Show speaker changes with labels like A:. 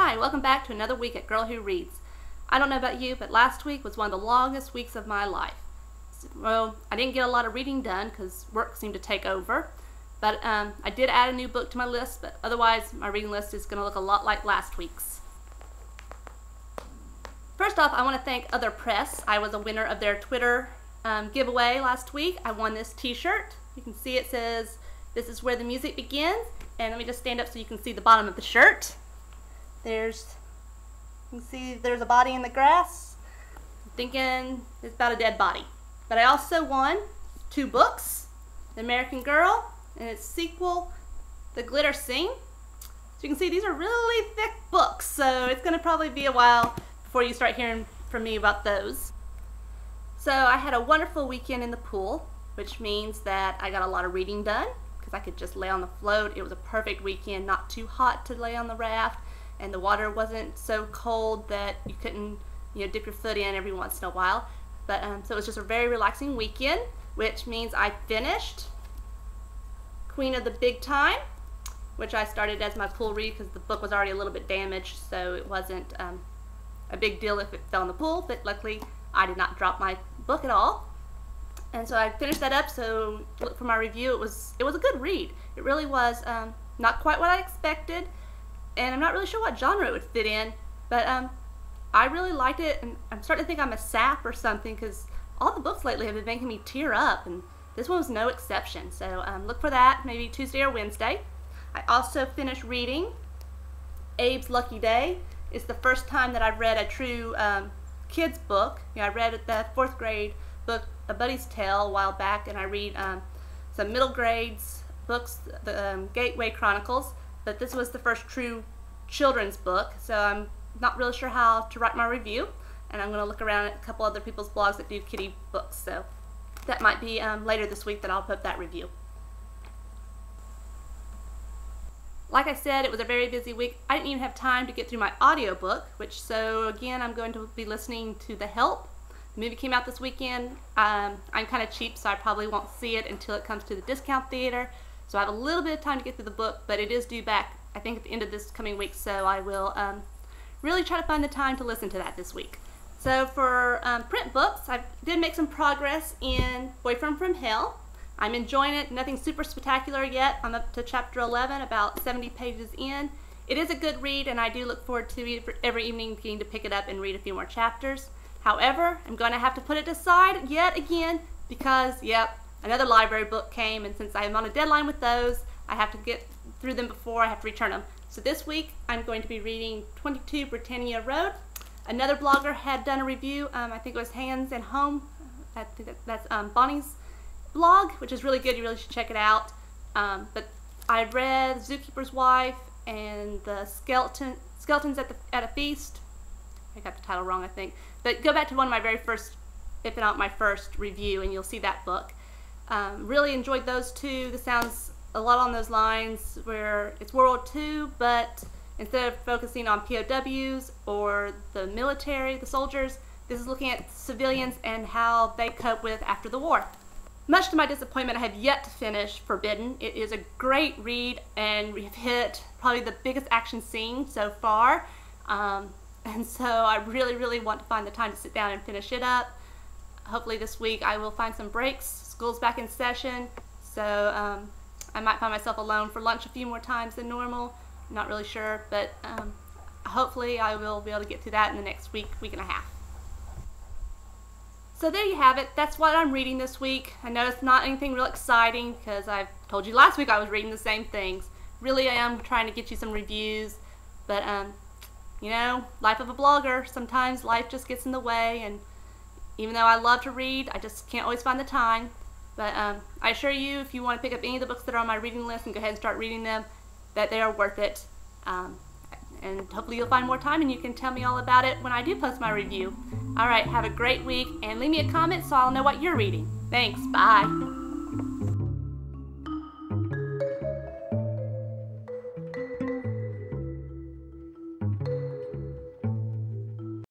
A: Hi, welcome back to another week at Girl Who Reads. I don't know about you, but last week was one of the longest weeks of my life. Well, I didn't get a lot of reading done because work seemed to take over, but I did add a new book to my list, but otherwise my reading list is going to look a lot like last week's. First off, I want to thank Other Press. I was a winner of their Twitter giveaway last week. I won this t-shirt. You can see it says, "This is where the music begins," and let me just stand up so you can see the bottom of the shirt. You can see there's a body in the grass. I'm thinking it's about a dead body. But I also won 2 books, The American Girl and its sequel, The Glitter Scene. So you can see these are really thick books, so it's going to probably be a while before you start hearing from me about those. So I had a wonderful weekend in the pool, which means that I got a lot of reading done because I could just lay on the float. It was a perfect weekend, not too hot to lay on the raft, and the water wasn't so cold that you couldn't, dip your foot in every once in a while. But so it was just a very relaxing weekend, which means I finished Queen of the Big Time, which I started as my pool read because the book was already a little bit damaged, so it wasn't a big deal if it fell in the pool. But luckily, I did not drop my book at all. And so I finished that up. So for my review, it was a good read. It really was not quite what I expected. And I'm not really sure what genre it would fit in, but I really liked it, and I'm starting to think I'm a sap or something because all the books lately have been making me tear up, and this one was no exception. So look for that maybe Tuesday or Wednesday. I also finished reading Abe's Lucky Day. It's the first time that I've read a true kids book. I read the 4th grade book, A Buddy's Tale, a while back, and I read some middle grades books, the Gateway Chronicles. But this was the first true children's book, so I'm not really sure how to write my review, and I'm going to look around at a couple other people's blogs that do kiddie books, so that might be later this week that I'll put that review. Like I said, it was a very busy week. I didn't even have time to get through my audiobook, so again I'm going to be listening to The Help. The movie came out this weekend. I'm kind of cheap, so I probably won't see it until it comes to the discount theater. So I have a little bit of time to get through the book, but it is due back, I think, at the end of this coming week, so I will really try to find the time to listen to that this week. So for print books, I did make some progress in Boyfriend from Hell. I'm enjoying it. Nothing super spectacular yet. I'm up to chapter 11, about 70 pages in. It is a good read, and I do look forward to every evening getting to pick it up and read a few more chapters. However, I'm going to have to put it aside yet again because, yep, another library book came, and since I'm on a deadline with those, I have to get through them before I have to return them. So this week, I'm going to be reading 22 Britannia Road. Another blogger had done a review. I think it was Hands and Home. I think that's Bonnie's blog, which is really good. You really should check it out. But I read Zookeeper's Wife and the Skeletons at a Feast. I got the title wrong, I think. But go back to one of my very first, if not my first review, and you'll see that book. Really enjoyed those two. This sounds a lot on those lines where it's World War II, but instead of focusing on POWs or the military, the soldiers, this is looking at civilians and how they cope with after the war. Much to my disappointment, I have yet to finish Forbidden. It is a great read, and we've hit probably the biggest action scene so far. And so I really, really want to find the time to sit down and finish it up. Hopefully this week I will find some breaks. School's back in session, so I might find myself alone for lunch a few more times than normal. I'm not really sure, but hopefully I will be able to get through that in the next week and a half. So there you have it. That's what I'm reading this week. I know it's not anything real exciting because I've told you last week I was reading the same things. Really I am trying to get you some reviews, but life of a blogger, sometimes life just gets in the way, and even though I love to read, I just can't always find the time. But I assure you, if you want to pick up any of the books that are on my reading list and go ahead and start reading them, that they are worth it. And hopefully you'll find more time and you can tell me all about it when I do post my review. Alright, have a great week, and leave me a comment so I'll know what you're reading. Thanks, bye.